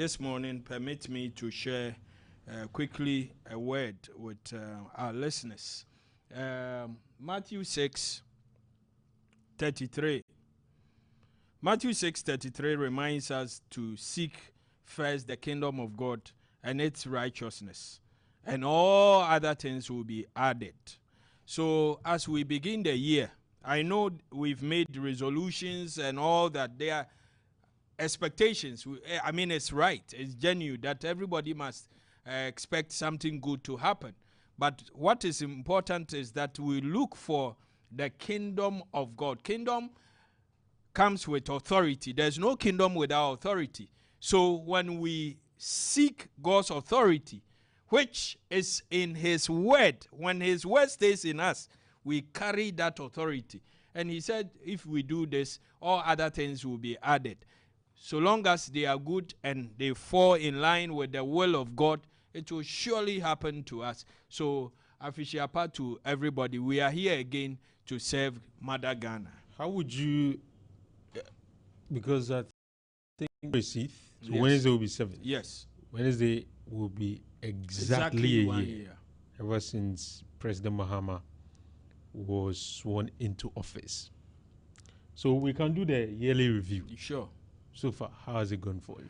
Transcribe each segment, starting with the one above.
this morning, permit me to share quickly a word with our listeners. Matthew 6:33. Matthew 6:33 reminds us to seek first the kingdom of God and its righteousness, and all other things will be added. So as we begin the year, I know we've made resolutions and all that. There are expectations. I mean, it's right. It's genuine that everybody must expect something good to happen. But what is important is that we look for the kingdom of God. Kingdom comes with authority. There's no kingdom without authority. So when we seek God's authority, which is in his word, when his word stays in us, we carry that authority. And he said, if we do this, all other things will be added. So long as they are good and they fall in line with the will of God, it will surely happen to us. So, Afishiapa to everybody, we are here again to serve Mother Ghana. How would you, because I think so yes. Wednesday will be 7. Yes. Wednesday will be exactly a 1 year ever since President Mahama was sworn into office. So we can do the yearly review. Sure. So far, how has it gone for you?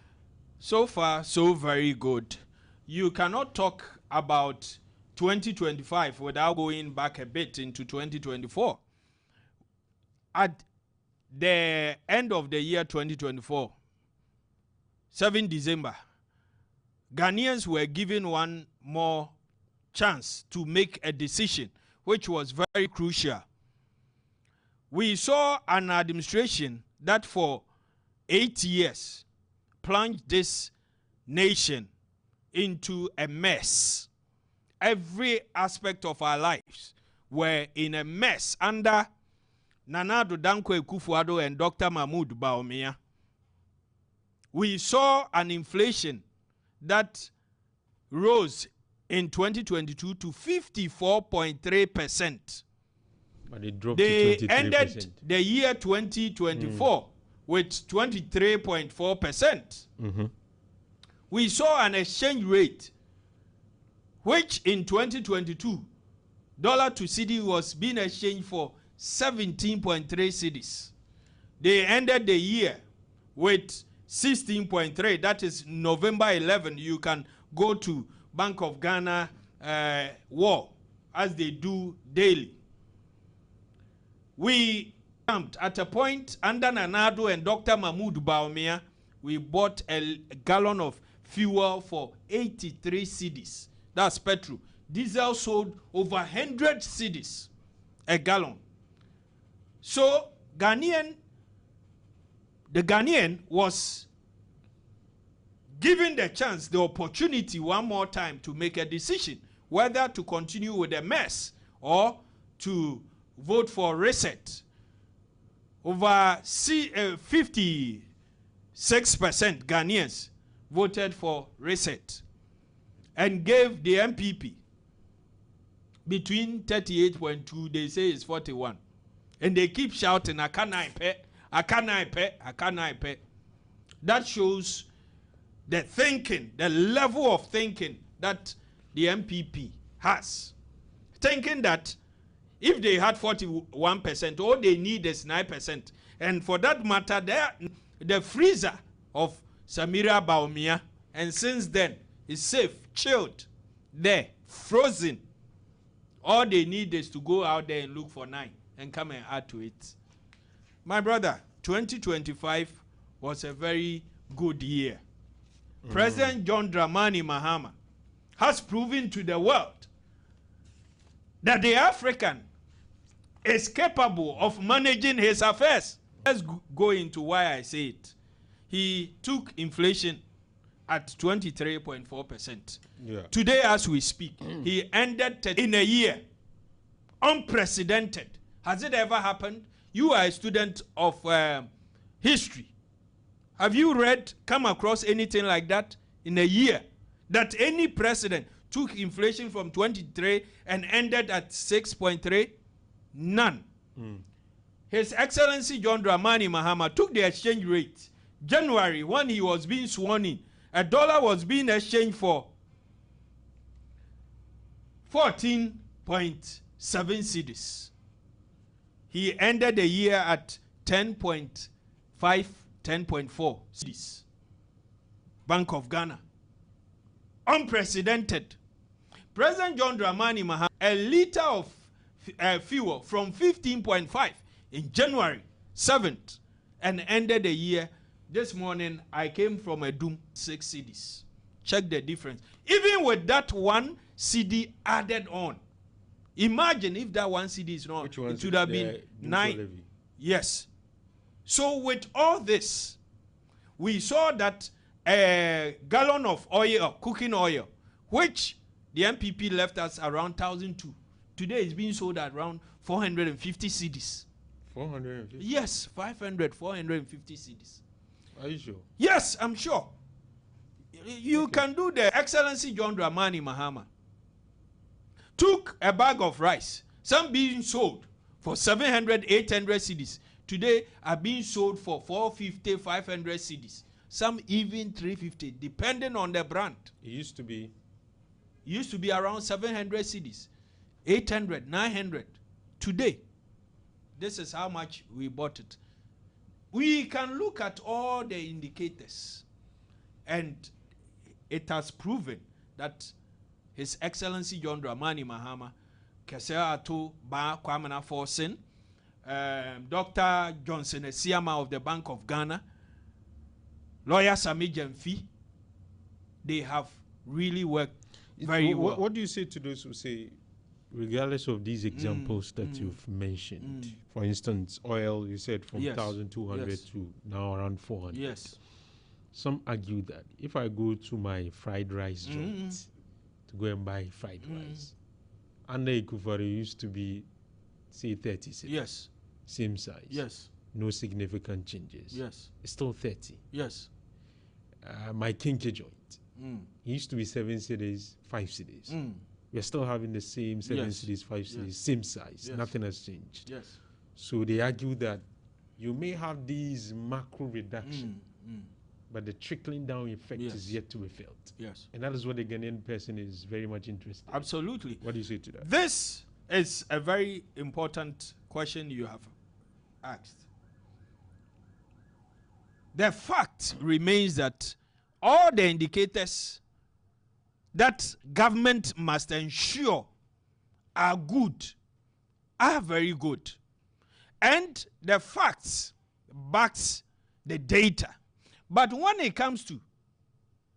So far, so very good. You cannot talk about 2025 without going back a bit into 2024. At the end of the year 2024, 7 December, Ghanaians were given one more chance to make a decision, which was very crucial. We saw an administration that for 8 years plunged this nation into a mess. Every aspect of our lives were in a mess under Nana Addo Dankwa Akufo-Addo and Dr. Mahmoud Bawumia. We saw an inflation that rose in 2022 to 54.3%. But it dropped they to 23%. Ended the year 2024 with 23.4%. We saw an exchange rate which in 2022 dollar to cedi was being exchanged for 17.3 cedis. They ended the year with 16.3. That is November 11. You can go to Bank of Ghana wall as they do daily. We jumped at a point under Nana Addo and Dr. Mahmoud Bawumia. We bought a gallon of fuel for 83 cedis. That's petrol. Diesel sold over 100 cedis a gallon. So the Ghanaian was given the chance, the opportunity one more time to make a decision whether to continue with the mess or to vote for reset. Over 56% Ghanaians voted for reset and gave the MPP between 38.2, they say it's 41. And they keep shouting, I can't pay. That shows the thinking, the level of thinking that the MPP has. Thinking that if they had 41%, all they need is 9%. And for that matter, the freezer of Samira Bawumia, and since then, is safe, chilled, there, frozen. All they need is to go out there and look for 9 and come and add to it. My brother, 2025 was a very good year. President John Dramani Mahama has proven to the world that the African is capable of managing his affairs. Let's go into why I say it. He took inflation at 23.4%. Yeah. Today, as we speak, he ended in a year. Unprecedented. Has it ever happened? You are a student of history. Have you come across anything like that in a year? That any president took inflation from 23 and ended at 6.3? None. His Excellency John Dramani Mahama took the exchange rate January when he was being sworn in a dollar was being exchanged for 14.7 cedis. He ended the year at 10.5, 10.4 cedis. Bank of Ghana. Unprecedented. President John Dramani Mahama, a liter of fuel from 15.5 in January 7th and ended the year. This morning, I came from a doom 6 cedis. Check the difference. Even with that 1 cedi added on, imagine if that 1 cedi is not, it would have been 9. Yes. So with all this, we saw that a gallon of oil, cooking oil, which the MPP left us around 1,002. Today is being sold at around 450 cedis. 450? Yes, 500, 450 cedis. Are you sure? Yes, I'm sure. You can do the Excellency John Dramani Mahama. Took a bag of rice, some being sold for 700, 800 cedis. Today are being sold for 450, 500 cedis. Some even 350, depending on the brand. It used to be around 700 cedis, 800, 900. Today, this is how much we bought it. We can look at all the indicators, and it has proven that His Excellency John Dramani Mahama, Kesea Ato Ba Kwamena Forsen, Dr. Johnson Esiama of the Bank of Ghana, Lawyer Sami Jemfi, they have really worked very well. What do you say to those who say, regardless of these examples that you've mentioned, for instance, oil, you said from 1,200 to now around 400. Yes. Some argue that if I go to my fried rice joint to go and buy fried rice, under Ikufari used to be, say, 30 cents. Yes. Same size. Yes. No significant changes. Yes. It's still 30. Yes. My kinky joint, it used to be 7 cities, 5 cities. We're still having the same 7 cities, 5 cities, same size. Nothing has changed. Yes. So they argue that you may have these macro reduction, but the trickling down effect is yet to be felt. Yes. And that is what the Ghanaian person is very much interested in. Absolutely. What do you say to that? This is a very important question you have asked. The fact remains that all the indicators that government must ensure are good, are very good. And the facts backs the data. But when it comes to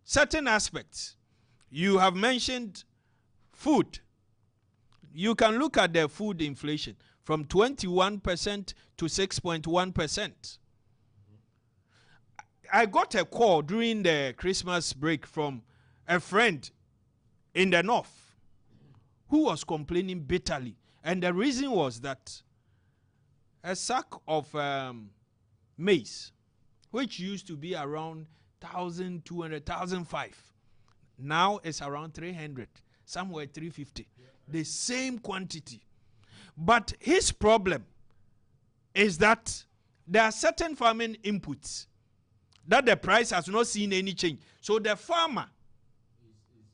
certain aspects, you have mentioned food. You can look at the food inflation from 21% to 6.1%. I got a call during the Christmas break from a friend in the north who was complaining bitterly. And the reason was that a sack of maize, which used to be around 1,200, 1,500, now it's around 300, somewhere 350. The same quantity. But his problem is that there are certain farming inputs that the price has not seen any change. So the farmer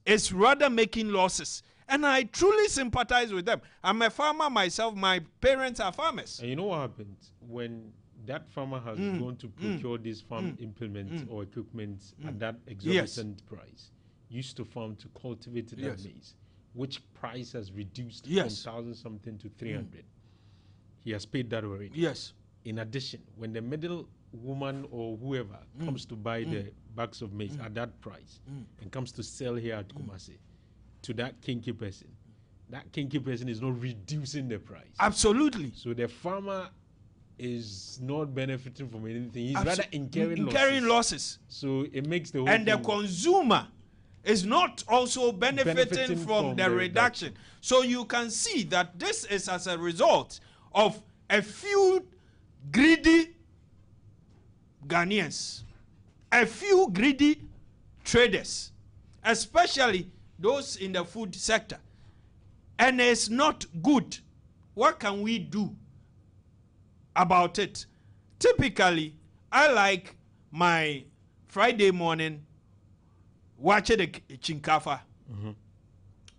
is rather making losses. And I truly sympathize with them. I'm a farmer myself. My parents are farmers. And you know what happens? When that farmer has gone to procure these farm implements or equipment at that exorbitant price, used to farm to cultivate that maize, which price has reduced from 1,000 something to 300. He has paid that already. Yes. In addition, when the middle woman or whoever comes to buy the bags of maize at that price and comes to sell here at Kumasi to that kinky person is not reducing the price. Absolutely. So the farmer is not benefiting from anything. He's rather incurring losses. So it makes the whole and the consumer is not also benefiting from the reduction. So you can see that this is as a result of a few greedy Ghanaians, a few greedy traders, especially those in the food sector. And it's not good. What can we do about it? Typically, I like my Friday morning watch the Chinkafa.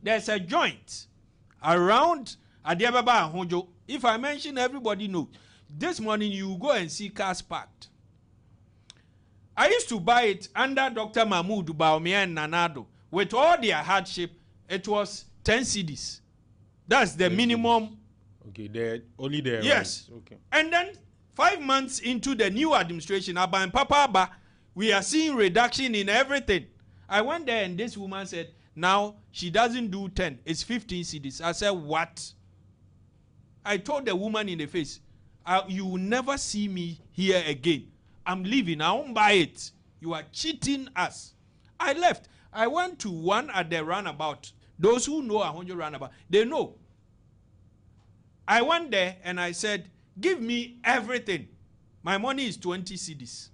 There's a joint around Adiababa and Honjo. If I mention, everybody knows. This morning you go and see cars parked. I used to buy it under Dr. Mahmoud Baumia and Nanado. With all their hardship, it was 10 cedis. That's the minimum. Okay, they're only there. Yes. Right. Okay. And then 5 months into the new administration, Abba and Papa, we are seeing reduction in everything. I went there and this woman said, now she doesn't do 10, it's 15 cedis. I said, what? I told the woman in the face, you will never see me here again. I'm leaving. I won't buy it. You are cheating us. I left. I went to one at the roundabout. Those who know 100 roundabout, they know. I went there and I said, give me everything. My money is 20 cedis.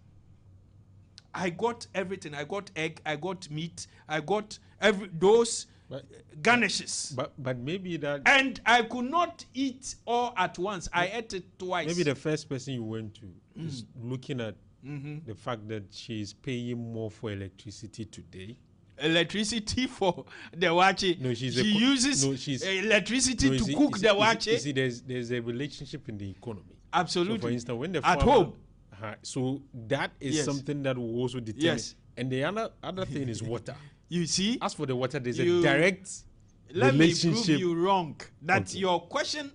I got everything. I got egg. I got meat. I got those garnishes. But maybe that. And I could not eat all at once. I ate it twice. Maybe the first person you went to is looking at the fact that she is paying more for electricity today. Electricity for the wache. No, she uses electricity to cook the wache. You see, there's a relationship in the economy. Absolutely. So for instance, when the at farmer, home. So that is something that will also determine. Yes. And the other thing is water. You see? As for the water, there's a direct let relationship. me prove you wrong. That your question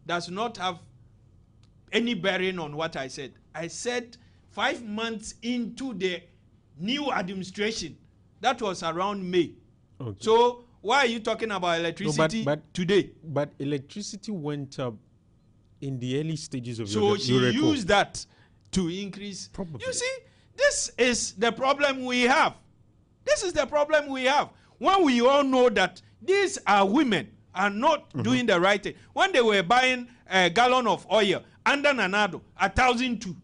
does not have any bearing on what I said. I said 5 months into the new administration. That was around May. Okay. So why are you talking about electricity today? But electricity went up in the early stages of your she used that to increase. Probably. You see, this is the problem we have. This is the problem we have. When we all know that these are women are not doing the right thing. When they were buying a gallon of oil under Nanado, 1,002,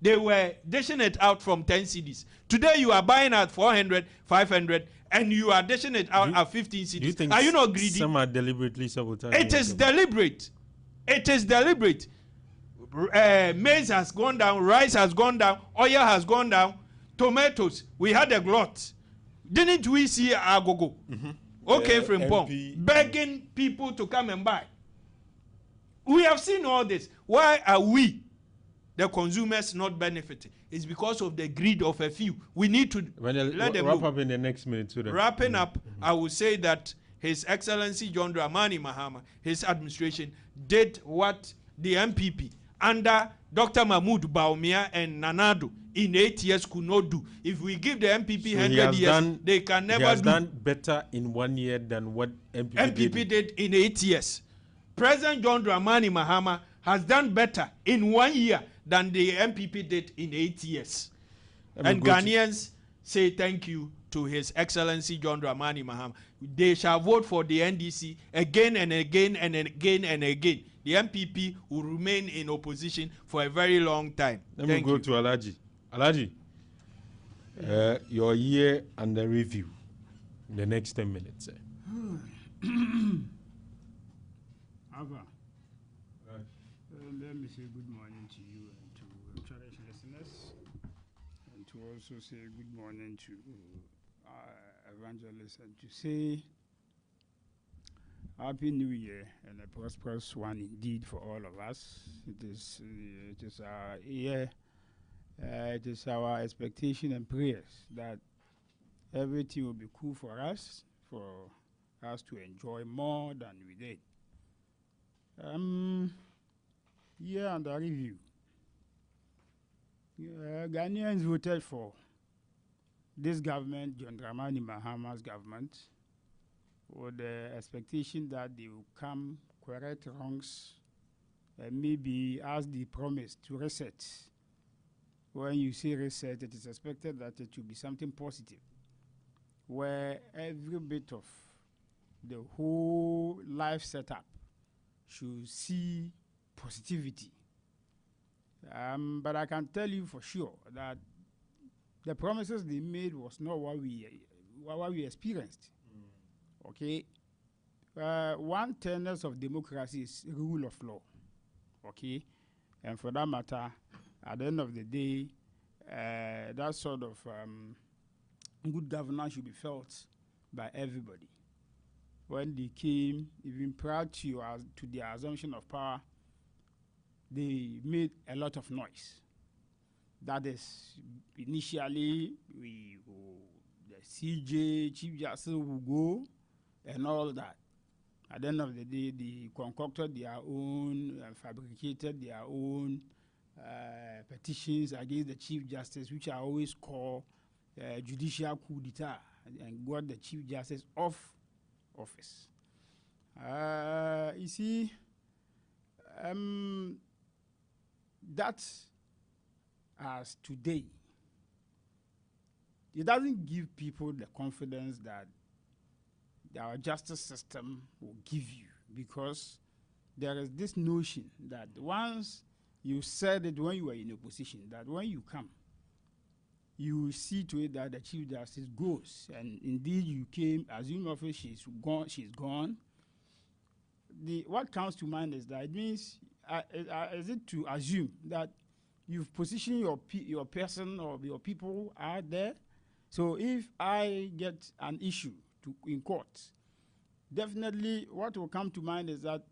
they were dishing it out from 10 cedis. Today you are buying at 400, 500, and you are dishing it out at 15 cedis. Are you not greedy? Some are deliberately sabotaging. It is deliberate. It is deliberate. Maize has gone down, rice has gone down, oil has gone down, tomatoes, we had a glut. Didn't we see Agogo? Okay, from Pong, begging people to come and buy. We have seen all this. Why are we, the consumers, not benefiting? It's because of the greed of a few. We need to let them wrap up in the next minute. Wrapping up, I will say that His Excellency John Dramani Mahama, his administration, did what the MPP under Dr. Mahmoud Baumia and Nanado in 8 years could not do. If we give the MPP 100 years, they can never do. He has done better in 1 year than what MPP did in 8 years. President John Dramani Mahama has done better in 1 year than the MPP did in 8 years. And Ghanaians say thank you to His Excellency John Dramani Mahama. They shall vote for the NDC again and again and again and again. The MPP will remain in opposition for a very long time. Let me go to Alaji. Alaji, your year under review in the next 10 minutes. Alfa, let me say good morning to you and to cherished listeners, and to also say good morning to evangelists, and to say Happy New Year and a prosperous one indeed for all of us. It is our year. It is our expectation and prayers that everything will be cool for us to enjoy more than we did. Year under review. Ghanaians voted for this government, John Dramani Mahama's government, with the expectation that they will come, correct wrongs, and maybe, as they promised, to reset. When you say reset, it is expected that it will be something positive, where every bit of the whole life setup should see positivity. But I can tell you for sure that the promises they made was not what we experienced. Okay, one tenet of democracy is rule of law. Okay, and for that matter, at the end of the day, that sort of good governance should be felt by everybody. When they came, even prior to their assumption of power, they made a lot of noise. That is, initially, the CJ, Chief Justice will go and all that. At the end of the day, they concocted their own, fabricated their own petitions against the Chief Justice, which I always call judicial coup d'etat, and got the Chief Justice off office. You see, that as today, it doesn't give people the confidence that our justice system will give you, because there is this notion that once you said it when you were in opposition, that when you come, you see to it that the Chief Justice goes, and indeed you came, assume office, she's gone. What comes to mind is that it means, is it to assume that you've positioned your person or your people out there? So if I get an issue in court, definitely what will come to mind is that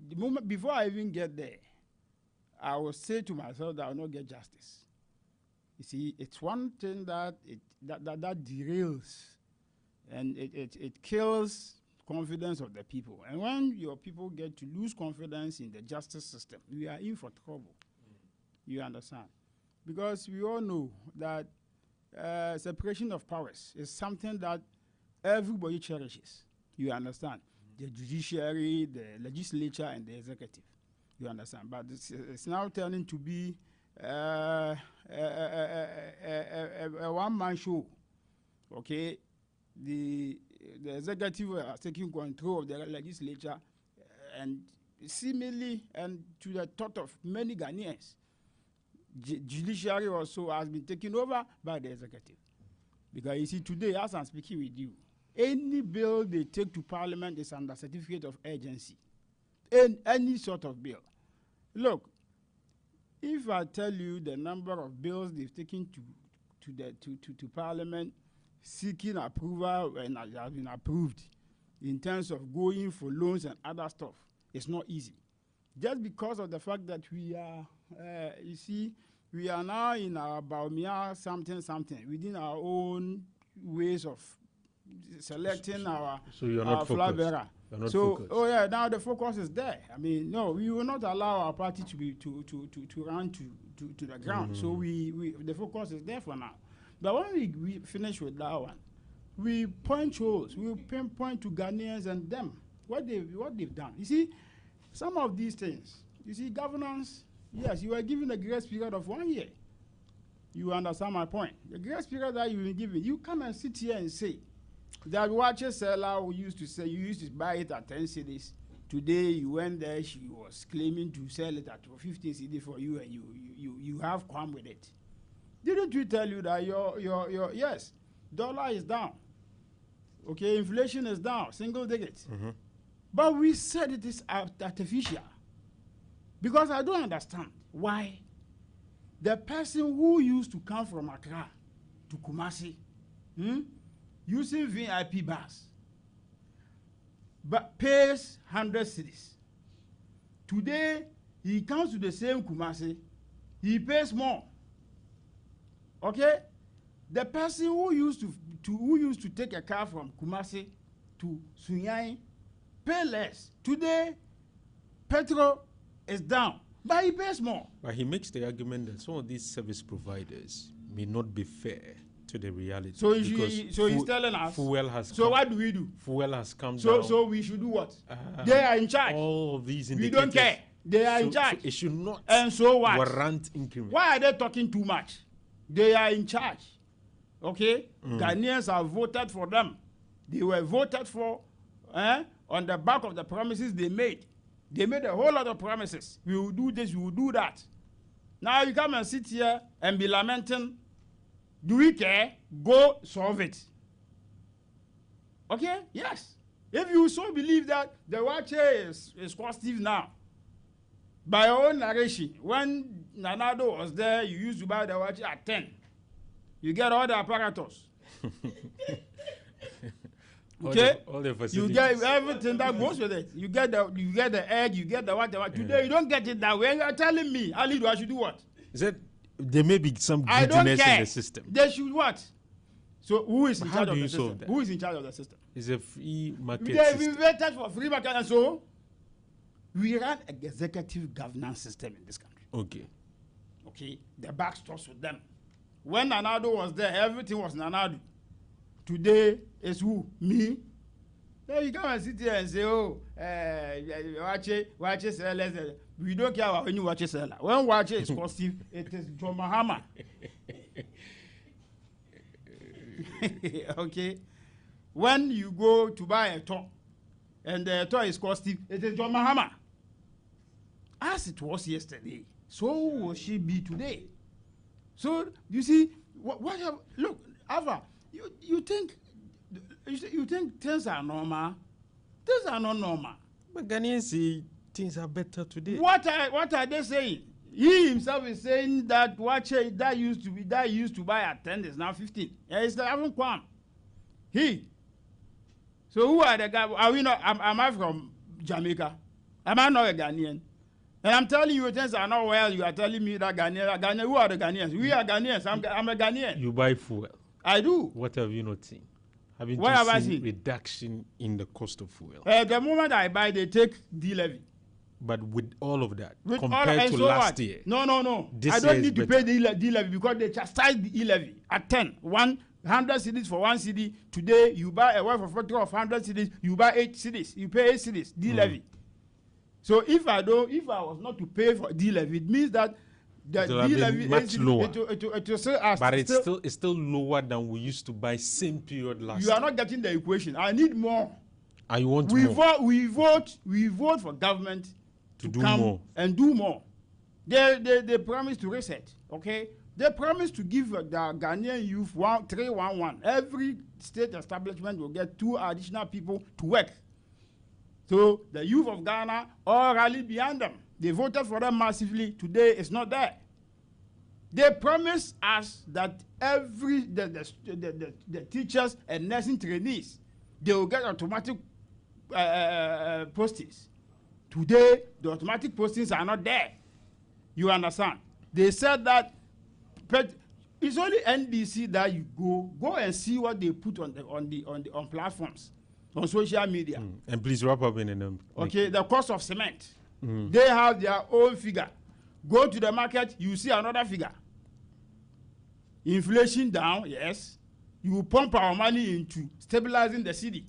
the moment before I even get there, I will say to myself that I will not get justice. You see, it's one thing that derails, and it kills confidence of the people. And when your people get to lose confidence in the justice system, we are in for trouble. You understand? Because we all know that separation of powers is something that everybody cherishes. You understand? The judiciary, the legislature, and the executive. You understand? But it's now turning to be a one-man show. Okay? The executive are taking control of the legislature, and seemingly, and to the thought of many Ghanaians, judiciary also has been taken over by the executive. Because you see, today, as I'm speaking with you, any bill they take to Parliament is under certificate of urgency. Any sort of bill. Look, if I tell you the number of bills they've taken to Parliament seeking approval and have been approved in terms of going for loans and other stuff, it's not easy. Just because of the fact that we are, you see, we are now in our Baumia something within our own ways of selecting our flag bearer. So, oh yeah, now the focus is there. I mean, no, we will not allow our party to be to run to the ground. So we the focus is there for now. But when we finish with that one, we point holes. We pinpoint to Ghanaians and them what they've done. You see, some of these things. You see, governance. Yes, you are given a grace period of 1 year. You understand my point? The grace period that you've been given, you come and sit here and say that watcher seller who used to say you used to buy it at 10 cedis. Today you went there, she was claiming to sell it at 15 cedis for you, and you have come with it. Didn't we tell you that your yes, dollar is down? Okay, inflation is down, single digits. But we said it is artificial. Because I don't understand why the person who used to come from Accra to Kumasi, using VIP bus, but pays 100 cedis. Today, he comes to the same Kumasi, he pays more. Okay? The person who used to take a car from Kumasi to Sunyai pay less. Today, petrol is down, but he pays more. But he makes the argument that some of these service providers may not be fair to the reality. So he's telling us. Fuel has so come, what do we do? Fuel has come down. So we should do what? They are in charge. All of these indicators. We don't care. They are in charge. So it should not. And so what? Warrant increment. Why are they talking too much? They are in charge. Okay? Ghanaians have voted for them. They were voted for on the back of the promises they made. They made a whole lot of promises. We will do this, we will do that. Now you come and sit here and be lamenting. Do we care? Go solve it. Okay? Yes. If you so believe that the watch is positive now, by your own narration, when Nanado was there, you used to buy the watch at 10. You get all the apparatus. Okay, all the you facilities. get everything that goes with it. You get the egg, you get the whatever. Today you don't get it that way. You are telling me, Ali, I should do what? Is that there may be some I don't greediness care. in the system? They should what? So who is in How charge do of you the system? solve that? Who is in charge of the system? It's a free market They've system. invented for free market, and so we run an executive governance system in this country. Okay. Okay, the back stops with them. When Nanado was there, everything was Nanado. Today is who? Me. Then you come and sit here and say, oh, watch sellers. We don't care about any watch seller. When watch is costive, it is John Mahama. Okay. When you go to buy a toy, and the toy is costive, it is John Mahama. As it was yesterday, so will she be today. So you see, look, Alfa, you think things are normal? Things are not normal. But Ghanaians say things are better today. What are they saying? He himself is saying that that used to buy at 10 is now 15. It's the haven't come. So who are the guys? Are we not? Am I from Jamaica? Am I not a Ghanaian? And I'm telling you, things are not well. You are telling me that Ghanaian. Who are the Ghanaians? We are Ghanaians. I'm a Ghanaian. You buy fuel. I do. What have you not seen? Haven't What have I you seen seen? reduction in the cost of fuel? The moment I buy, they take D-levy. But with all of that, With compared to so last what? year, No. This I year don't is need to better. pay the D-levy because they chastise the E-levy at 10. 100 cedis for 1 cedi. Today, you buy a wife of 100 cedis, you buy 8 cedis. You pay 8 cedis, D-levy. So if I was not to pay for D-levy, it means that the It will have been D-levy much lower. It will still ask. but it's still lower than we used to buy same period last You year. are not getting the equation. I need more. And you want We more. we vote for government to do come more. and do more. They promise to reset. Okay, they promise to give the Ghanaian youth 311. Every state establishment will get 2 additional people to work. So the youth of Ghana all rally behind them. They voted for them massively. Today it's not there. They promised us that the teachers and nursing trainees, they will get automatic postings. Today, the automatic postings are not there. You understand? They said that it's only NDC that you go and see what they put on platforms, on social media. And please wrap up in a number. Okay, the cost of cement. They have their own figure. Go to the market, you see another figure. Inflation down, yes. You pump our money into stabilizing the city,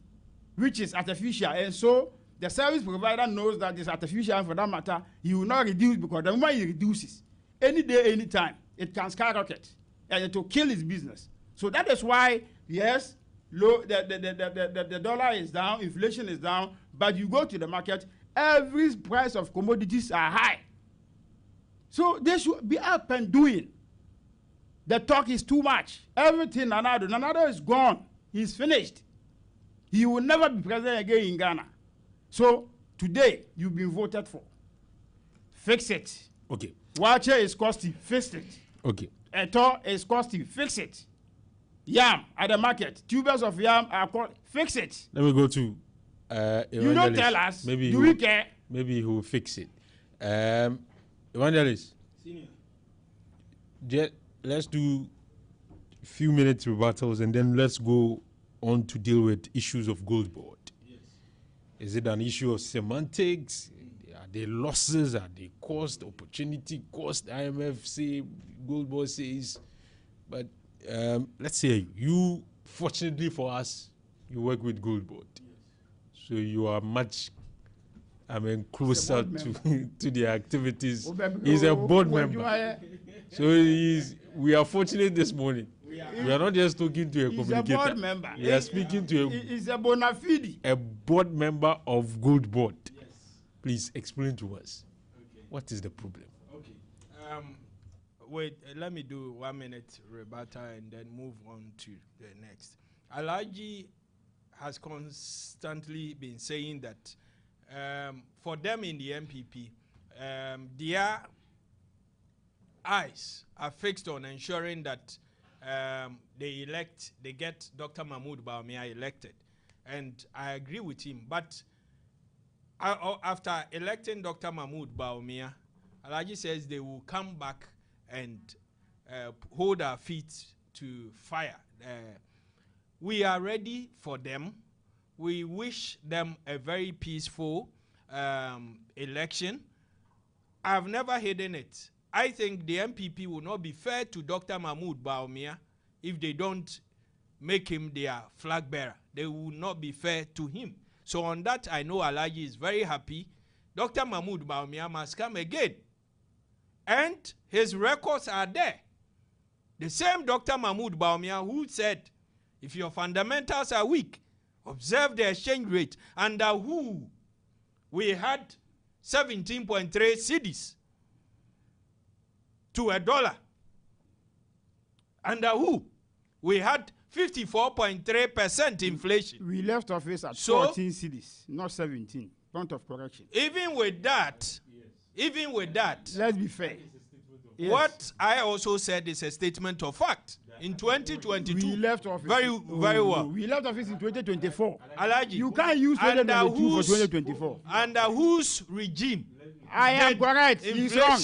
which is artificial. And so the service provider knows that it's artificial, and for that matter, he will not reduce, because the moment he reduces, any day, any time, it can skyrocket and it will kill his business. So that is why, yes, the dollar is down, inflation is down, but you go to the market, every price of commodities are high. So they should be up and doing. The talk is too much. Everything Nanado is gone. He's finished. He will never be president again in Ghana. So today, you've been voted for. Fix it. Okay. Water is costly. Fix it. Okay. Eto is costly. Fix it. Yam at the market. Tubers of yam are costly. Fix it. Let me go to You don't tell us. Maybe Do we care? Maybe he will fix it. Evangelist. Senior. Let's do a few minutes rebuttals and then let's go on to deal with issues of gold board. Yes. Is it an issue of semantics? Are there losses? Are there cost, opportunity, cost? IMF say, gold board says. But let's say you, fortunately for us, you work with gold board. Yes. So you are much, closer to the activities. He's a board member. So we are fortunate this morning. We are not just talking to a communicator. He's a board member. We are speaking to He's a bona fide. a board member of Gold Board. Yes. Please explain to us. Okay. What is the problem? Okay. Wait, let me do 1 minute rebuttal and then move on to the next. Alaji has constantly been saying that for them in the MPP, their eyes are fixed on ensuring that they get Dr. Mahmoud Bawumia elected. And I agree with him. But after electing Dr. Mahmoud Bawumia, Alhaji says they will come back and hold our feet to fire. We are ready for them. We wish them a very peaceful election. I've never hidden it. I think the MPP will not be fair to Dr. Mahmoud Bawumia if they don't make him their flag bearer. They will not be fair to him. So on that, I know Alhaji is very happy. Dr. Mahmoud Bawumia must come again. And his records are there. The same Dr. Mahmoud Bawumia who said, if your fundamentals are weak, observe the exchange rate, under who we had 17.3 cedis to $1. Under who we had 54.3% inflation. We left office at 14 cedis, not 17. Point of correction. Even with that, let's be fair. What I also said is a statement of fact. In 2022, we left office. Very well. We left office in 2024. Alhaji, you can't use 2022 for 2024. Under whose regime? I am correct. He's wrong.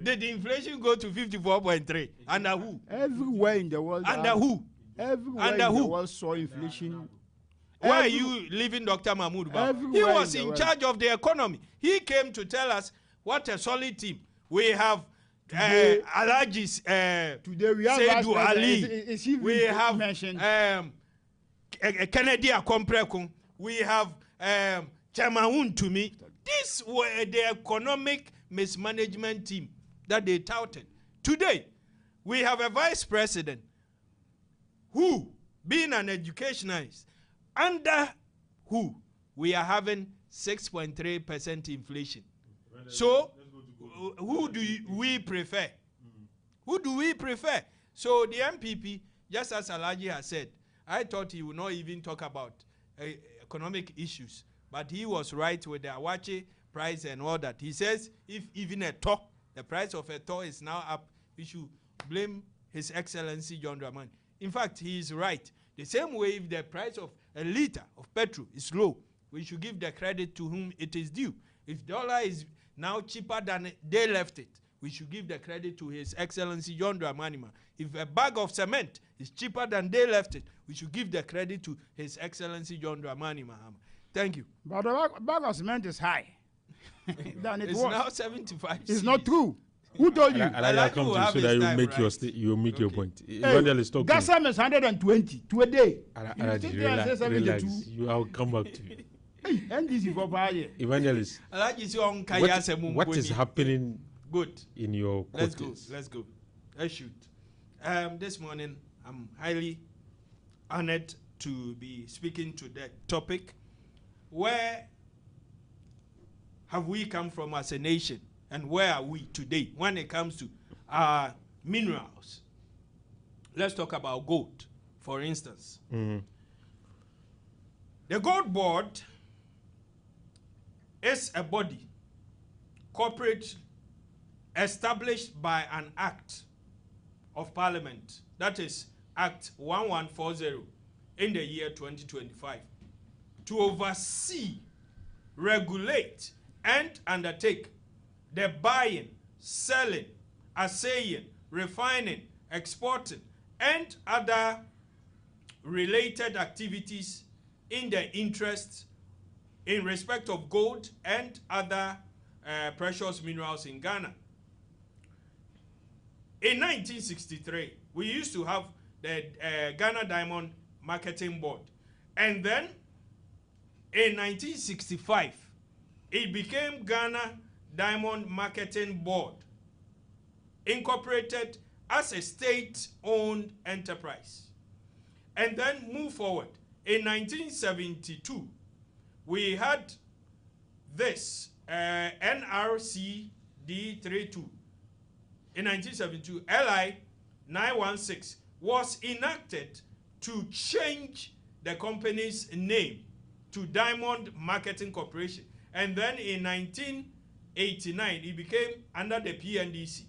Did the inflation go to 54.3? Under who? Everywhere in the world. Under who? Everywhere in the world saw inflation. Why are you leaving Dr. Mahmoud Bawumia? He was in charge of the economy. He came to tell us what a solid team. We have Alhaji today we have Seydou Ali. We have Kennedy Akompreko. We have Chemahun to me. These were the economic mismanagement team that they touted. Today, we have a vice president who, being an educationalist, under who we are having 6.3% inflation. So, who do we prefer? Who do we prefer? So the MPP, just as Alhaji has said, I thought he would not even talk about economic issues, but he was right with the Awache price and all that. He says if even a TOR, the price of a TOR is now up, we should blame His Excellency John Dramani. In fact, he is right. The same way if the price of a liter of petrol is low, we should give the credit to whom it is due. If dollar is now cheaper than they left it, we should give the credit to His Excellency John Dramani. If a bag of cement is cheaper than they left it, we should give the credit to His Excellency John Dramani Mahama. Thank you. But the bag of cement is high. Than it's now 75. It's not true. Who told you? I'll come to you so that you make your make your point. Evangelist, talk. Gasam is 120 to a day. Relax. You will come back to you. Evangelist, what is happening in your quarters? Let's go. Let's shoot. This morning, I'm highly honored to be speaking to that topic. Where have we come from as a nation, and where are we today when it comes to minerals? Let's talk about gold, for instance. Mm-hmm. The Gold Board is a body, corporate, established by an act of Parliament, that is Act 1140 in the year 2025, to oversee, regulate, and undertake the buying, selling, assaying, refining, exporting, and other related activities in the interest in respect of gold and other precious minerals in Ghana. In 1963, we used to have the Ghana Diamond Marketing Board. And then, in 1965, it became Ghana Diamond Marketing Board, incorporated as a state-owned enterprise. And then move forward. In 1972, we had this NRCD 32. In 1972, LI 916 was enacted to change the company's name to Diamond Marketing Corporation. And then in 1989, it became under the PNDC,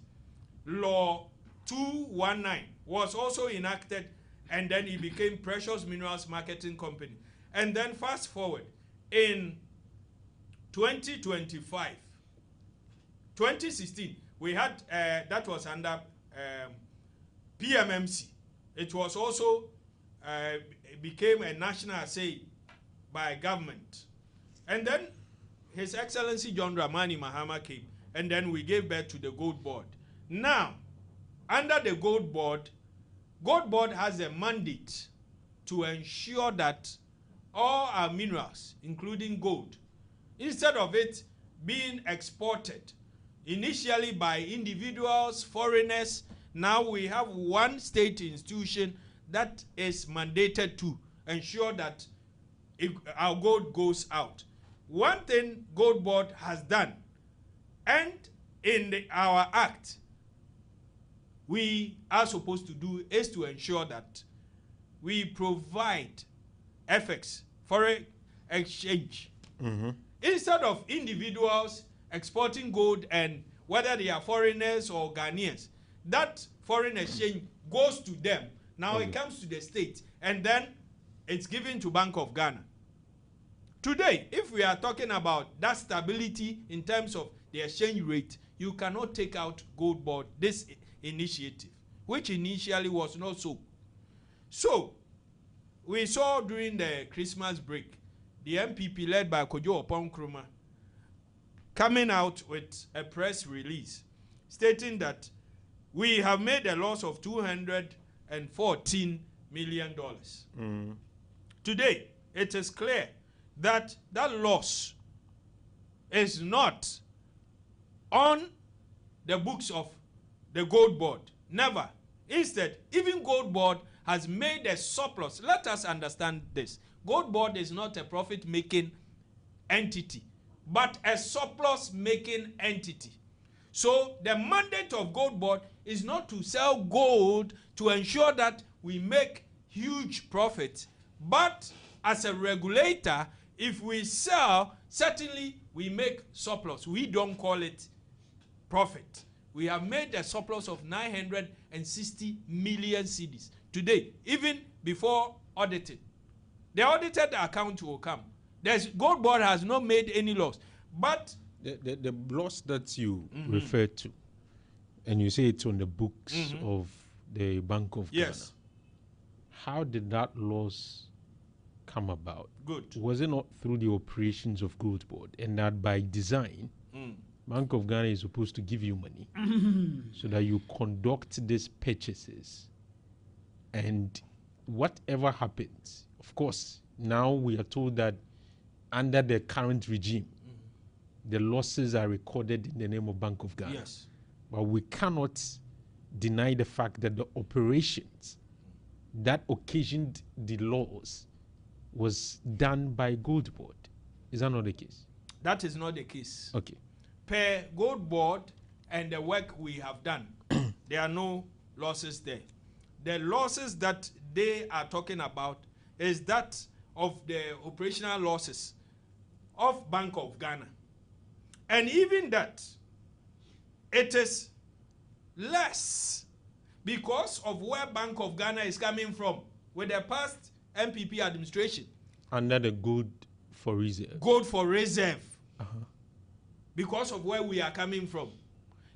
Law 219 was also enacted, and then it became Precious Minerals Marketing Company. And then fast forward, in 2016, we had, that was under PMMC. It was also, it became a national assay by government. And then His Excellency John Dramani Mahama came, and then we gave birth to the Gold Board. Now, under the Gold Board has a mandate to ensure that all our minerals, including gold, instead of it being exported initially by individuals, foreigners, now we have one state institution that is mandated to ensure that our gold goes out. One thing Gold Board has done, and in our act, we are supposed to do, is to ensure that we provide FX, foreign exchange. Instead of individuals exporting gold, and whether they are foreigners or Ghanaians, that foreign exchange goes to them. Now it comes to the state, and then it's given to Bank of Ghana. Today, if we are talking about that stability in terms of the exchange rate, you cannot take out Gold Board, this initiative, which initially was not so. So, we saw during the Christmas break, the MPP led by Kojo Oppong Nkrumah coming out with a press release stating that we have made a loss of $214 million. Today, it is clear that that loss is not on the books of the Gold Board. Never. Instead, even Gold Board has made a surplus. Let us understand this. Gold Board is not a profit-making entity, but a surplus-making entity. So the mandate of Gold Board is not to sell gold to ensure that we make huge profits, but as a regulator, if we sell, certainly we make surplus. We don't call it profit. We have made a surplus of 960 million cedis today, even before auditing. The audited account will come. Gold Board has not made any loss. But the loss that you refer to, and you say it's on the books of the Bank of Ghana. How did that loss come about? Good. Was it not through the operations of Gold Board, and that by design, Bank of Ghana is supposed to give you money so that you conduct these purchases, and whatever happens, of course, now we are told that under the current regime, the losses are recorded in the name of Bank of Ghana. Yes. But we cannot deny the fact that the operations that occasioned the loss was done by Gold Board. Is that not the case? That is not the case. Okay. Per Gold Board and the work we have done, there are no losses there. The losses that they are talking about is that of the operational losses of Bank of Ghana. And even that, it is less because of where Bank of Ghana is coming from with the past MPP administration. Under the Gold for Reserve. Gold for Reserve. Because of where we are coming from.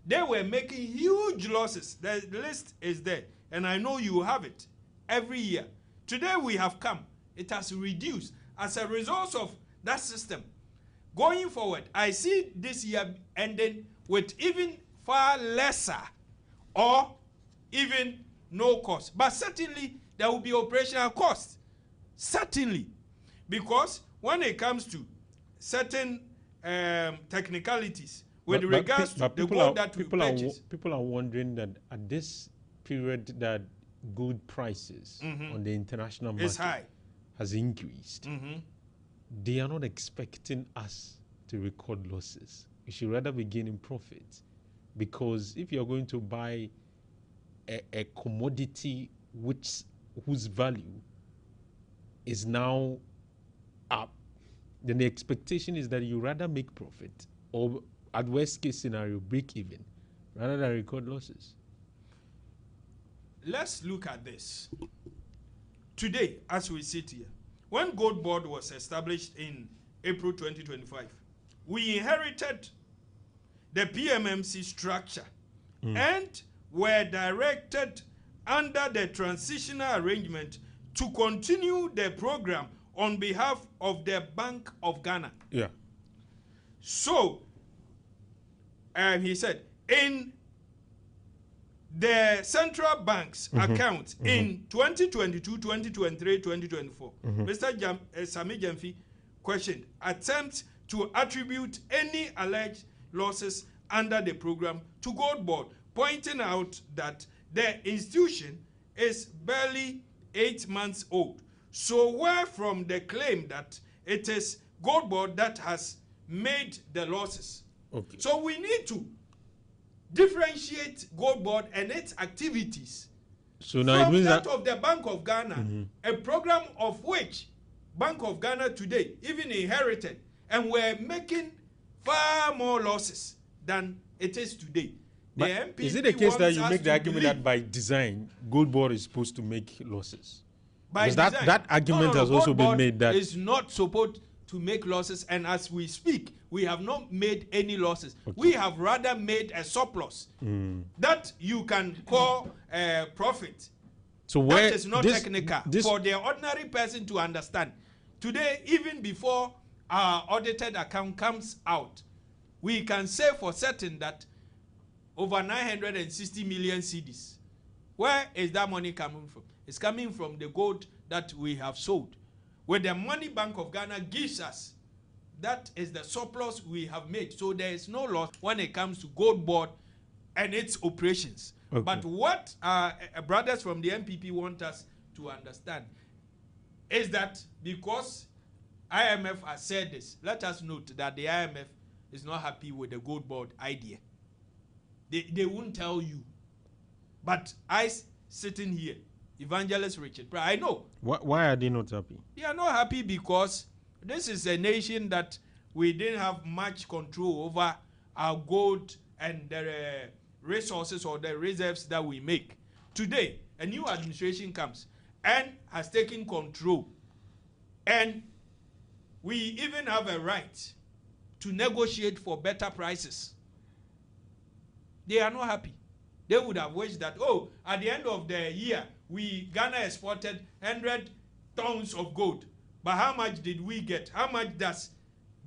They were making huge losses. The list is there. And I know you have it every year. Today we have come. It has reduced as a result of that system. Going forward, I see this year ending with even far lesser or even no cost. But certainly there will be operational costs. Certainly. Because when it comes to certain technicalities with regards to the gold that we purchase. People are wondering that at this period that gold prices on the international market has increased, they are not expecting us to record losses. We should rather be gaining profits, because if you're going to buy a commodity whose value is now up, then the expectation is that you rather make profit, or at worst case scenario break even, rather than record losses. let's look at this. Today, as we sit here, when Gold Board was established in April 2025, we inherited the PMMC structure and were directed under the transitional arrangement to continue the program on behalf of the Bank of Ghana. Yeah. So, he said, in the central bank's account in 2022, 2023, 2024, Mr. Sami Gyamfi questioned attempts to attribute any alleged losses under the program to Gold Board, pointing out that the institution is barely 8 months old. So where from the claim that it is Gold Board that has made the losses? Okay. So we need to differentiate Gold Board and its activities so now from it means that of the Bank of Ghana, a program of which Bank of Ghana today even inherited, and we're making far more losses than it is today. But is it the case that you make the argument that by design, Gold Board is supposed to make losses? By because design, that argument has also been made that is not supposed to make losses, and as we speak, we have not made any losses. Okay. We have rather made a surplus that you can call profit. So where that is not technical for the ordinary person to understand. Today, even before our audited account comes out, we can say for certain that over 960 million cedis. Where is that money coming from? It's coming from the gold that we have sold. Where the money Bank of Ghana gives us, that is the surplus we have made. So there is no loss when it comes to Gold Board and its operations. Okay. But what our brothers from the MPP want us to understand is that because IMF has said this, let us note that the IMF is not happy with the Gold Board idea. They won't tell you. But I sitting here, Evangelist Richard, I know. Why are they not happy? They are not happy because this is a nation that we didn't have much control over our gold and the resources or the reserves that we make. Today, a new administration comes and has taken control. And we even have a right to negotiate for better prices. They are not happy. They would have wished that, oh, at the end of the year, Ghana exported 100 tons of gold. But how much did we get? How much does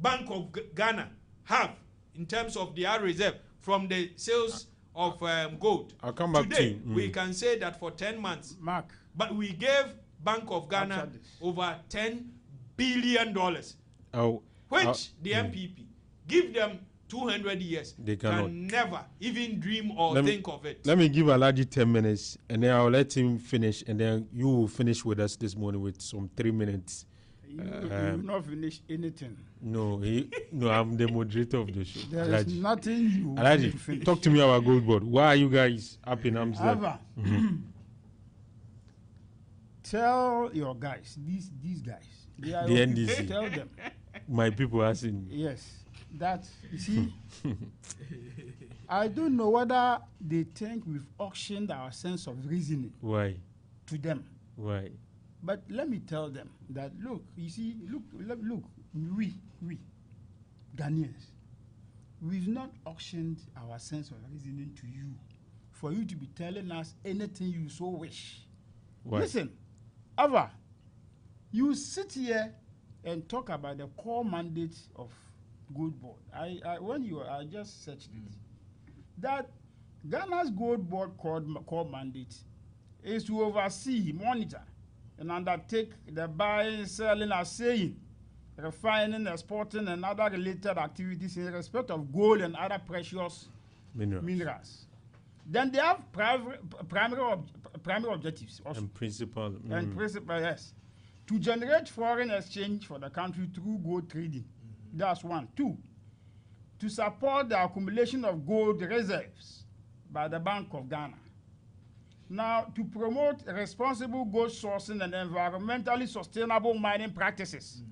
Bank of Ghana have in terms of their reserve from the sales of gold? I'll come back Today, to you. we can say that for 10 months, Mark, but we gave Bank of Ghana over $10 billion, which the MPP give them 200 years. They can never even dream or think of it. Let me give Alaji 10 minutes, and then I'll let him finish, and then you will finish with us this morning with some 3 minutes. You will not finish anything. No, I'm the moderator of the show. There is nothing you Alaji, finish. talk to me about Gold Board. Why are you guys up in Amsterdam? Tell your guys, these guys, they are the NDC. Tell them. My people are asking. Yes. That, you see, I don't know whether they think we've auctioned our sense of reasoning. Why? To them. Why? But let me tell them that, look, you see, look, we, Ghanaians, we've not auctioned our sense of reasoning to you for you to be telling us anything you so wish. Why? Listen, Ava, you sit here and talk about the core mandate of Gold Board. I just searched it. That Ghana's Gold Board core mandate is to oversee, monitor, and undertake the buying, selling, assaying, refining, exporting, and other related activities in respect of gold and other precious minerals. Then they have primary objectives also. And principal. And principal, yes. To generate foreign exchange for the country through gold trading. That's one. 2, to support the accumulation of gold reserves by the Bank of Ghana. Now, to promote responsible gold sourcing and environmentally sustainable mining practices.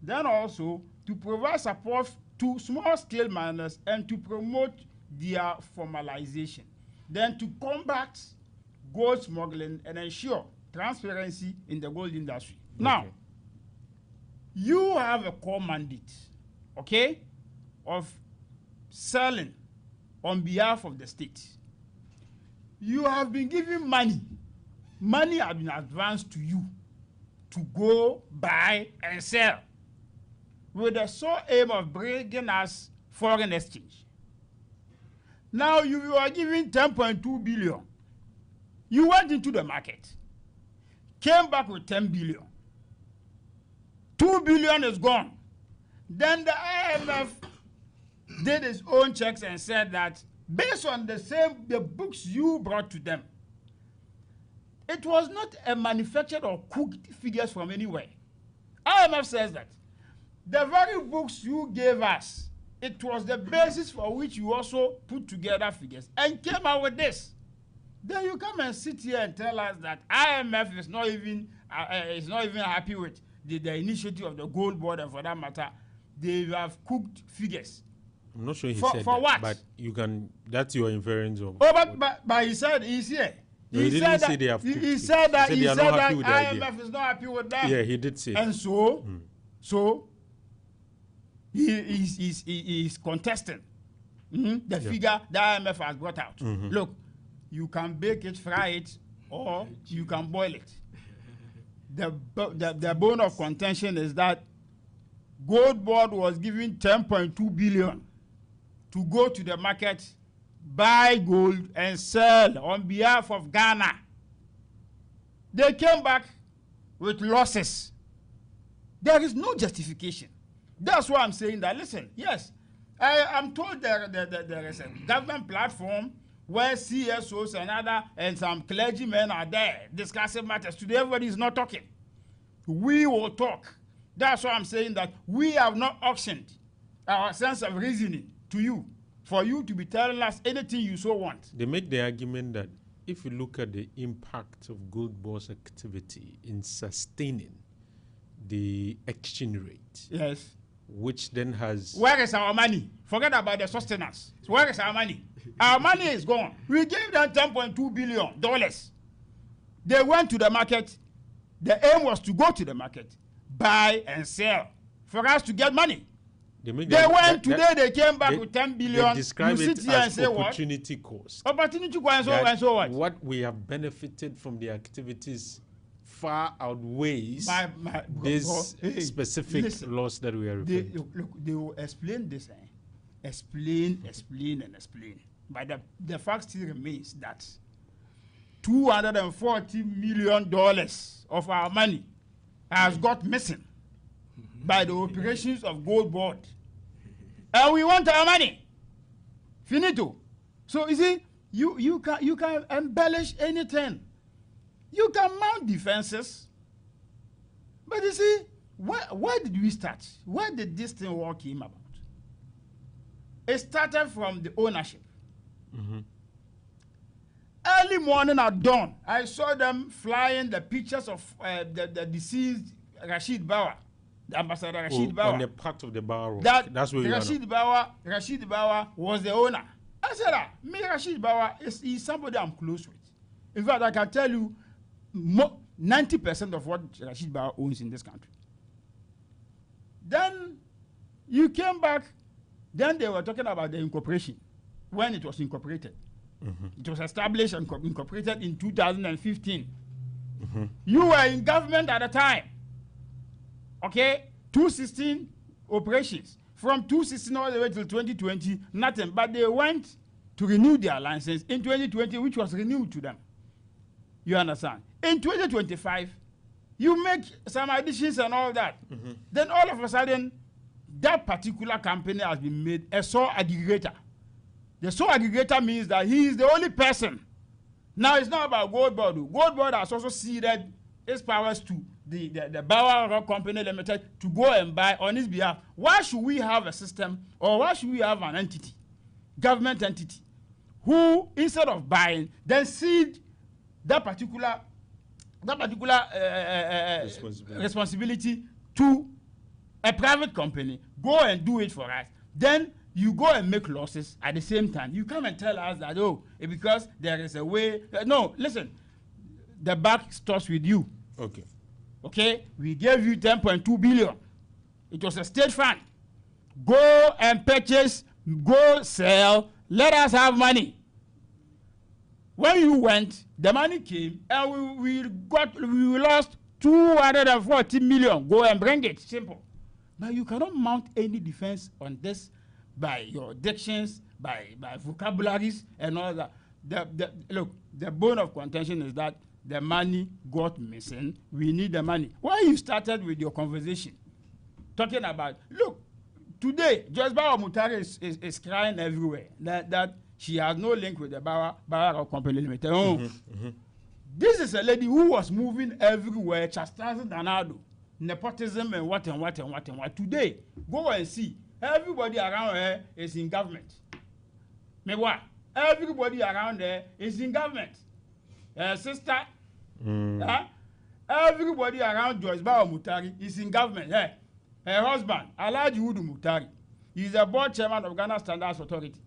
Then also, to provide support to small-scale miners and to promote their formalization. Then to combat gold smuggling and ensure transparency in the gold industry. Now, you have a core mandate, okay, of selling on behalf of the state. You have been given money. Money has been advanced to you to go buy and sell with the sole aim of bringing us foreign exchange. Now you are given 10.2 billion. You went into the market, came back with 10 billion. 2 billion is gone. Then the IMF did its own checks and said that based on the books you brought to them, it was not a manufactured or cooked figures from anywhere. IMF says that the very books you gave us, it was the basis for which you also put together figures and came out with this. Then you come and sit here and tell us that IMF is not even happy with the initiative of the gold board, and for that matter, they have cooked figures. I'm not sure he for said for that, what? but you can. That's your inference of. Oh, but he said he's here. No, he didn't say they have cooked he it. said that He said they are not happy with the idea. IMF is not happy with them. Yeah, he did say. And so, he is contesting the figure that IMF has brought out. Look, you can bake it, fry it, or you can boil it. The bone of contention is that Gold Board was given 10.2 billion to go to the market, buy gold and sell on behalf of Ghana. They came back with losses. There is no justification. That's why I'm saying that, listen, yes, I'm told there is a government platform where CSOs and some clergymen are there discussing matters. Today, everybody is not talking. We will talk. That's why I'm saying that we have not auctioned our sense of reasoning to you for you to be telling us anything you so want. They make the argument that if you look at the impact of Gold Board's activity in sustaining the exchange rate, yes, which then has... Where is our money? Forget about the sustenance. So where is our money? Our money is gone. We gave them $10.2 billion. They went to the market. The aim was to go to the market, buy and sell for us to get money. They came back with 10 billion. They describe it as opportunity cost. Opportunity cost and so what? What we have benefited from the activities far outweighs this specific loss that we are referring to. Look, they will explain this. Explain. But the fact still remains that $240 million of our money has got missing by the operations of Gold Board. And we want our money. Finito. So you see, you can embellish anything. You can mount defenses. But you see, where did we start? Where did this thing all came about? It started from the ownership. Early morning at dawn, I saw them flying the pictures of the deceased Rashid Bawa, the Ambassador Rashid Bawa. On the part of the Bawa. That's where Rashid Bawa was the owner. I said, me Rashid Bawa is somebody I'm close with. In fact, I can tell you 90% of what Rashid Bawa owns in this country. Then you came back, then they were talking about the incorporation, when it was incorporated. It was established and incorporated in 2015. You were in government at the time. Okay? 2016 operations. From 2016 all the way till 2020, nothing. But they went to renew their license in 2020, which was renewed to them. You understand? In 2025, you make some additions and all that. Then all of a sudden, that particular company has been made a sole aggregator. The sole aggregator means that he is the only person. Now it's not about Gold Board. Gold Board has also ceded its powers to the Bauer Rock Company Limited to go and buy on his behalf. Why should we have a system, or why should we have an entity, government entity, who instead of buying, then cede that particular responsibility to a private company, go and do it for us. Then you go and make losses at the same time. You come and tell us that, oh, because there is a way. No, listen, the buck starts with you. Okay. Okay, we gave you 10.2 billion. It was a state fund. Go and purchase, go sell, let us have money. When you went, the money came, and we lost 240 million. Go and bring it. Simple. But you cannot mount any defense on this by your dictions, by vocabularies, and all that. Look, the bone of contention is that the money got missing. We need the money. Why you started with your conversation talking about, look, today, Joyce Bauer Mutare is crying everywhere that she has no link with the Bauer Company Limited. This is a lady who was moving everywhere, chastising Danado, nepotism and what. Today, go and see. Everybody around her is in government. Me what? Everybody around her is in government. Sister, everybody around Joyce Bauer Mutari is in government. Her husband, Alhaji Udu Mutari, is the board chairman of Ghana Standards Authority.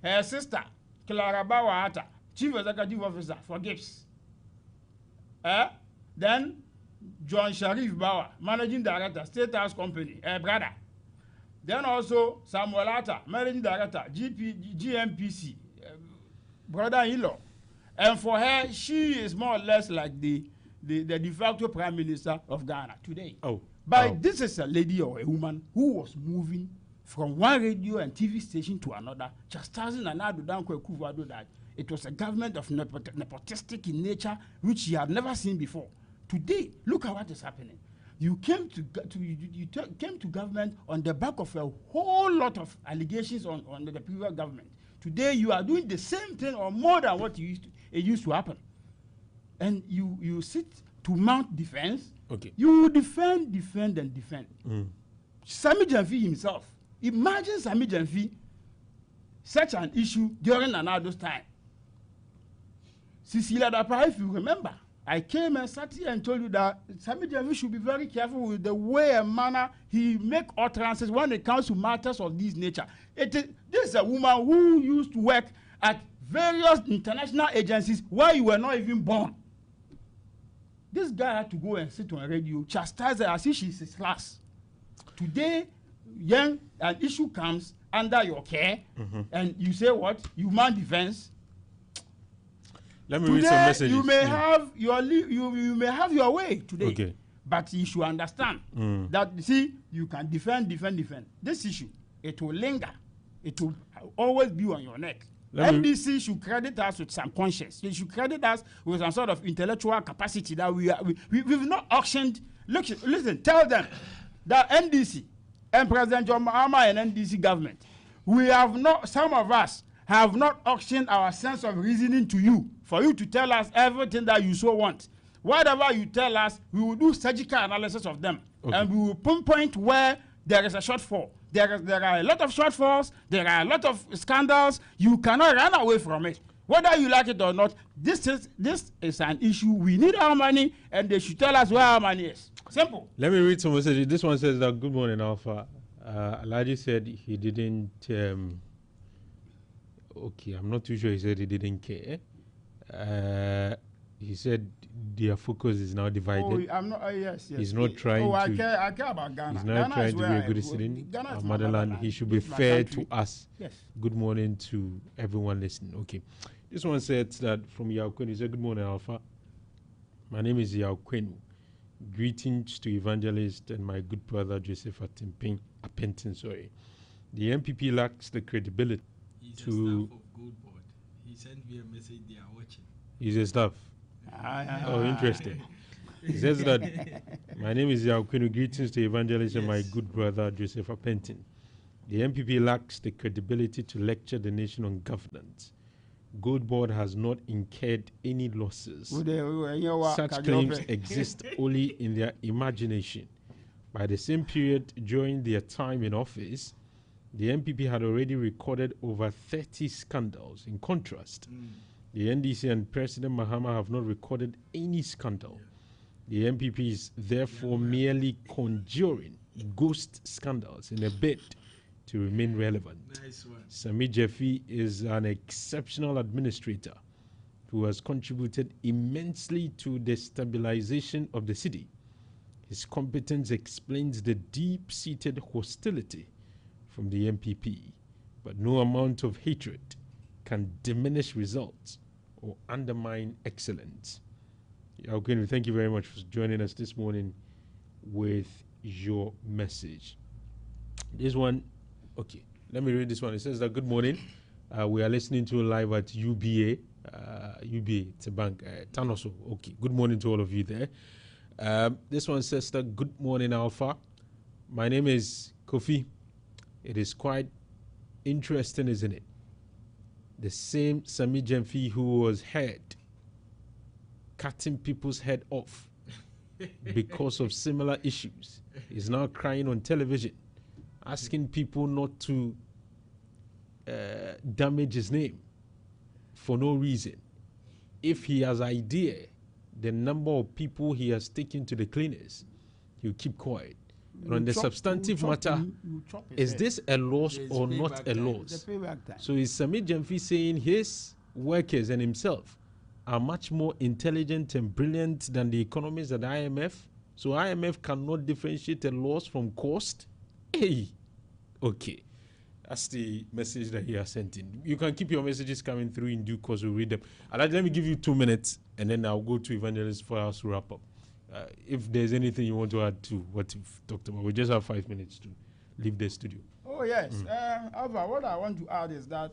Her sister, Clara Bauer Atta, chief executive officer for GIPS. Then John Sharif Bauer, managing director, State House Company, her brother. Then also Samuel Atta, managing director, GMPC, brother-in-law. And for her, she is more or less like the de facto prime minister of Ghana today. But this is a lady or a woman who was moving from one radio and TV station to another, chastising Nana Kufuor that it was a government of nepotistic in nature, which she had never seen before. Today, look at what is happening. You came to government on the back of a whole lot of allegations on the previous government. Today, you are doing the same thing or more than what it used to happen. And you sit to mount defense. Okay. You defend. Sami Janfi himself. Imagine Sami Janfi such an issue during Nanado's time. Cecilia Dapa, if you remember, I came and sat here and told you that Sami Janfi should be very careful with the way and manner he make utterances when it comes to matters of this nature. This is a woman who used to work at various international agencies where you were not even born. This guy had to go and sit on a radio, chastise her as if she's his class. Today, an issue comes under your care, and you say what? You mount defense. Let me read some messages. You may have you may have your way today. Okay. But you should understand that, see, you can defend. This issue, it will linger. It will always be on your neck. NDC should credit us with some conscience. They should credit us with some sort of intellectual capacity that we've not auctioned. Listen, tell them that NDC and President John Mahama and NDC government, some of us have not auctioned our sense of reasoning to you for you to tell us everything that you so want. Whatever you tell us, we will do surgical analysis of them. Okay. And we will pinpoint where there is a shortfall. There are a lot of shortfalls. There are a lot of scandals. You cannot run away from it. Whether you like it or not, this is an issue. We need our money, and they should tell us where our money is. Simple. Let me read some messages. This one says that, good morning, Alpha. Alhaji said he didn't... okay, I'm not too sure he said he didn't care. He said their focus is now divided. Oh, I'm not. Yes. He's not trying to. I care about Ghana. He's not trying to be a good citizen. Our motherland. He should be fair to us. Yes. Good morning to everyone listening. Okay. This one said that from Yaukwenu. He said, good morning, Alpha. My name is Yaukwenu. Greetings to evangelist and my good brother Joseph Apentin. Sorry. The MPP lacks the credibility He's to. A staff of Good Board. He sent me a message. They are watching. He's a staff. Oh, interesting. He says that my name is Yaukwenu. Greetings to evangelist and my good brother Joseph Apentin. The MPP lacks the credibility to lecture the nation on governance. Good Board has not incurred any losses. Such claims exist only in their imagination. By the same period during their time in office, the MPP had already recorded over 30 scandals. In contrast, the NDC and President Mahama have not recorded any scandal. The MPP is therefore merely conjuring ghost scandals in a bid to remain relevant. Nice one. Sami Jeffy is an exceptional administrator who has contributed immensely to the stabilization of the city. His competence explains the deep-seated hostility from the MPP, but no amount of hatred can diminish results or undermine excellence. Okay, thank you very much for joining us this morning with your message. This one, okay, let me read this one. It says that good morning. We are listening to live at UBA. UBA, it's a bank. Tanoso. Okay, good morning to all of you there. This one says that good morning, Alpha. My name is Kofi. It is quite interesting, isn't it? The same Sami Jemfi who was heard cutting people's head off because of similar issues is now crying on television, asking people not to damage his name for no reason. If he has idea the number of people he has taken to the cleaners, he'll keep quiet. And on the substantive matter, is this a loss or not a loss? So is Sami Jemfi saying his workers and himself are much more intelligent and brilliant than the economists at the IMF? So IMF cannot differentiate a loss from cost? Hey, okay. That's the message that he has sent in. You can keep your messages coming through in due course. We'll read them. Let me give you 2 minutes, and then I'll go to Evangelist for us to wrap up. If there's anything you want to add to what you've talked about, we just have 5 minutes to leave the studio. Oh, yes. Alva, what I want to add is that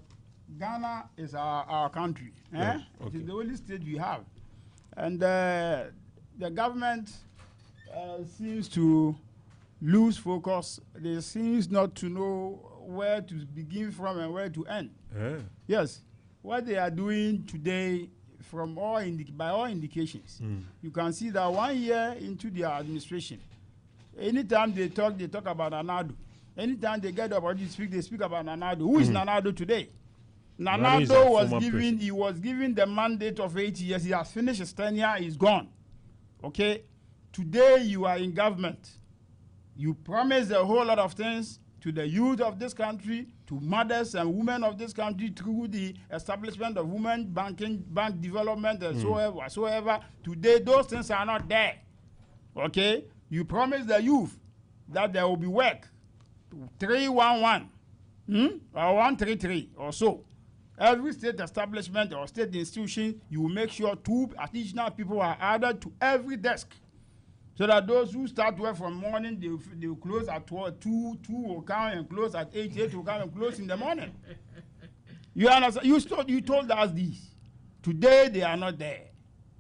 Ghana is our country. Yeah, It is the only state we have. And the government seems to lose focus. They seems not to know where to begin from and where to end. Yes. What they are doing today, from by all indications, you can see that 1 year into their administration, anytime they talk about Nanado. Anytime they get up to speak, they speak about Nanado. Who is Nanado today? Nanado was given the mandate of 8 years. He has finished his tenure. He's gone. Okay. Today you are in government. You promise a whole lot of things to the youth of this country, to mothers and women of this country through the establishment of bank development and so ever. Today, those things are not there. Okay? You promise the youth that there will be work. 311 or 133 or so. Every state establishment or state institution, you will make sure 2 additional people are added to every desk. So that those who start work from morning, they will close at 12, 2 will come and close at 8 will come and close in the morning. You understand? You told us this. Today, they are not there.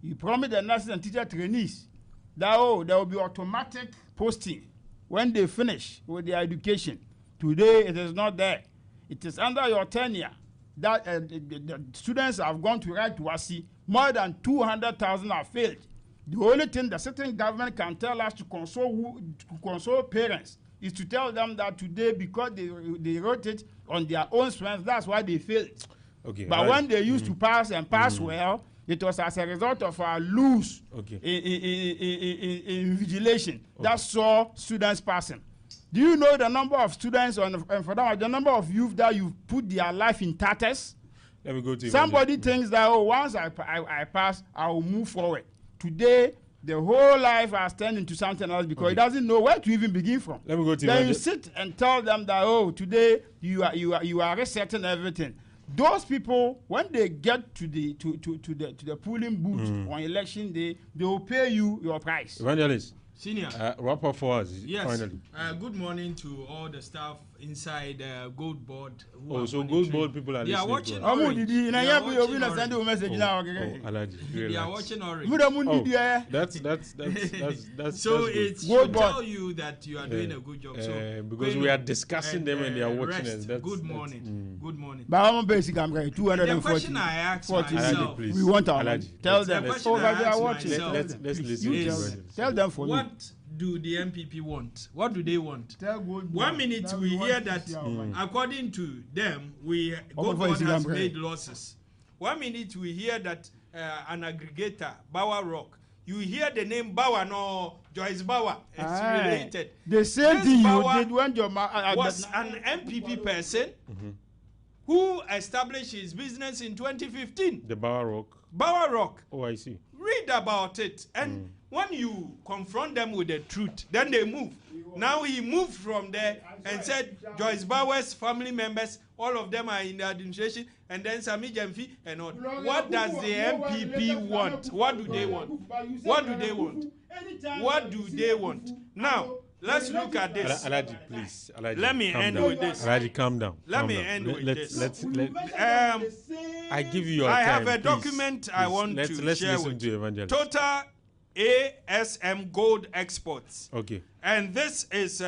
You promised the nurses and teacher trainees that, there will be automatic posting when they finish with their education. Today, it is not there. It is under your tenure that the students have gone to write to WASI. More than 200,000 have failed. The only thing the certain government can tell us to console parents is to tell them that today, because they wrote it on their own strength, that's why they failed. Okay. But when they used to pass and pass well, it was as a result of our loose in vigilation that saw students passing. Do you know the number of students and for that, the number of youth that you put their life in tatters? Let me go to somebody thinks that once I pass, I will move forward. Today, the whole life has turned into something else because it doesn't know where to even begin from. Let me go to then you sit and tell them that today you are resetting everything. Those people, when they get to the polling booth on election day, they will pay you your price. Evangelist. Senior. Wrap up for us. Yes. Finally. Good morning to all the staff inside Gold Board. So Gold Board people are listening. They are watching Orange. They are watching Orange. That's so it should tell you that you are doing a good job. So because we are discussing them and they are watching us. Good morning. Good morning. But I'm basic. I'm going 240. The question I asked myself. We want our tell them. Let's listen. Tell them for what do the MPP want? What do they want? 1 minute we hear that according to them, Gold Board has made losses. 1 minute we hear that an aggregator, Bower Rock, you hear the name Bauer, no, Joyce Bauer. It's related. The same This thing Bauer you did when your was an MPP person who established his business in 2015. The Bauer Rock. Bauer Rock. Oh, I see. Read about it. And when you confront them with the truth, then they move. Now he moved from there and said Joyce Bauer's family members, all of them are in the administration, and then Sami Jemfi and all. What does the MPP want? What do they want? What do they want? What do they want? Now, let's look at this. Alaji, please. Alaji, let me end with this. Alaji, calm down. Let me end with this. I give you your I time. have a document I want to share listen with to you. Evangelist. Total ASM gold exports. Okay. And this is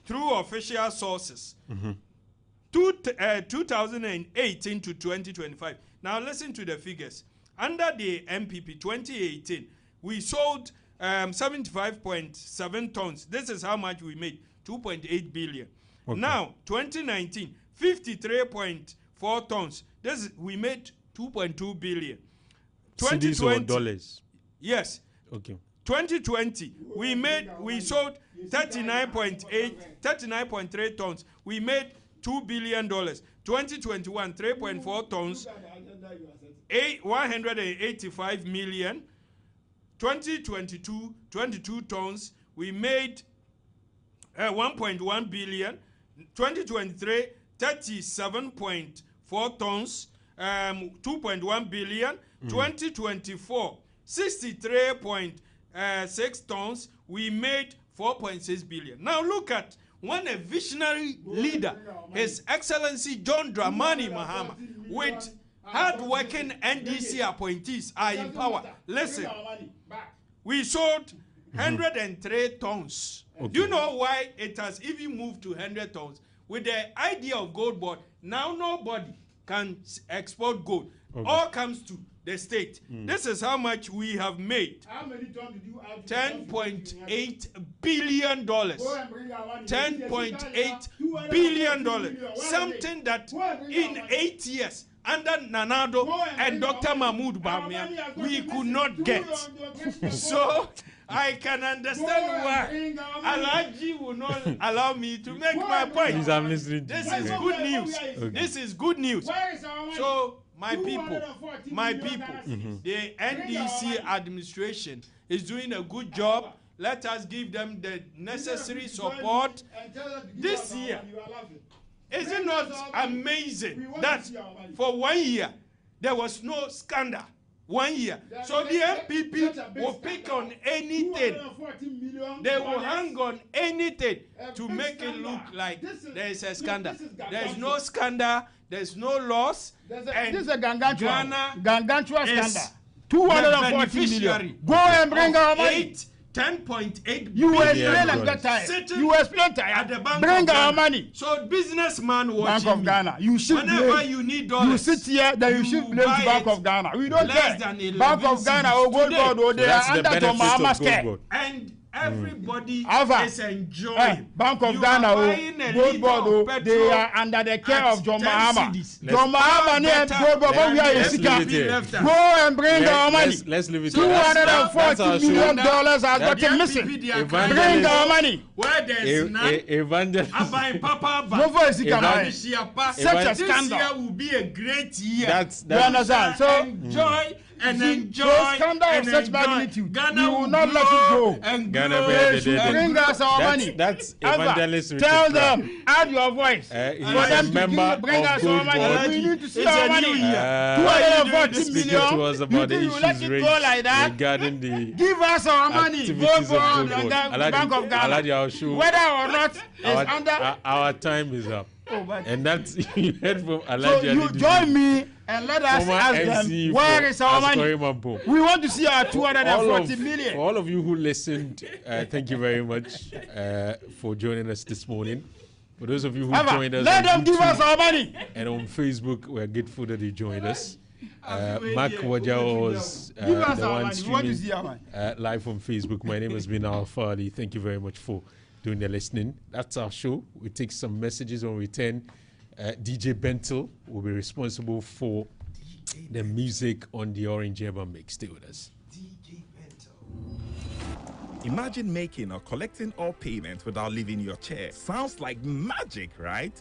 through official sources. 2018 to 2025. Now listen to the figures. Under the MPP 2018, we sold 75.7 tons. This is how much we made, 2.8 billion. Okay. Now, 2019, 53.4 tons. We made 2.2 billion. Cedis or dollars? Yes. Okay. 2020, we sold 39.3 tons. We made $2 billion. 2021, 3.4 tons, 185 million. 2022, 22 tons, we made 1.1 billion. 2023, 37.4 tons, 2.1 billion. 2024, 63.6 tons, we made 4.6 billion. Now look at when a visionary leader, His Excellency John Dramani Mahama, with hard-working NDC appointees are in power. Listen, we sold 103 tons. Okay. Do you know why it has even moved to 100 tons? With the idea of gold board, now nobody can export gold. Okay. All comes to the state. This is how much we have made. How many tons did you add? $10.8 billion. $10.8 billion. Something that in 8 years, under Nanado and Dr. Mahmoud Bamia, we could not get. So I can understand why Alaji will not allow me to make my point. Please, I'm listening. This is good news. Okay. This is good news. So my people, the NDC administration is doing a good job. Let us give them the necessary support. This year, is it not amazing that for 1 year there was no scandal? 1 year. So the MPP will pick on anything. They will hang on anything to make it look like there is a scandal. There is no scandal. There is no loss. This is a Gangantua scandal. 240 million. Go and bring our money. 10.8 you explain at that time. You explain at the bank. Bring our money. So businessman watching Bank of Ghana. You should whenever blame. You need dollars. You sit here that you should blame the Bank of Ghana. We don't care. Bank of Ghana or Gold Board or they are under Tom Mahama's care. And everybody Alfa is enjoying. Bank of Ghana or Gold Board or they are under the care of John Mahama. John Mahama and Gold Board, we are in Sika. Go and bring our money. Let's leave it. $240 million has gotten missing. Bring our money. Where there's none, Evangelist. Such a scandal. This year will be a great year. You understand? So enjoy and enjoy. Those scandal of such magnitude, Ghana we will not let it go. And Ghana bring us our money. That's Evangelist. Tell them, add your voice. For them to bring us our money. We need to see our money. 240 million. To us about the issues raised regarding the give us our money. Go for the Bank of Ghana. Whether or not it's under. Our time is up. And that's you heard from Alaji. So you join me and let us ask them where is our money. We want to see our 240 million. For all of you who listened, thank you very much for joining us this morning. For those of you who joined us, let them give us our money. And on Facebook, we're grateful that you joined us. Mark Waja was the one streaming live on Facebook. My name has been Alfa. Thank you very much for doing the listening. That's our show. We take some messages on return. DJ Bentel will be responsible for the music on the Orange Urban Mix. Stay with us. DJ Bentel. Imagine making or collecting all payments without leaving your chair. Sounds like magic, right?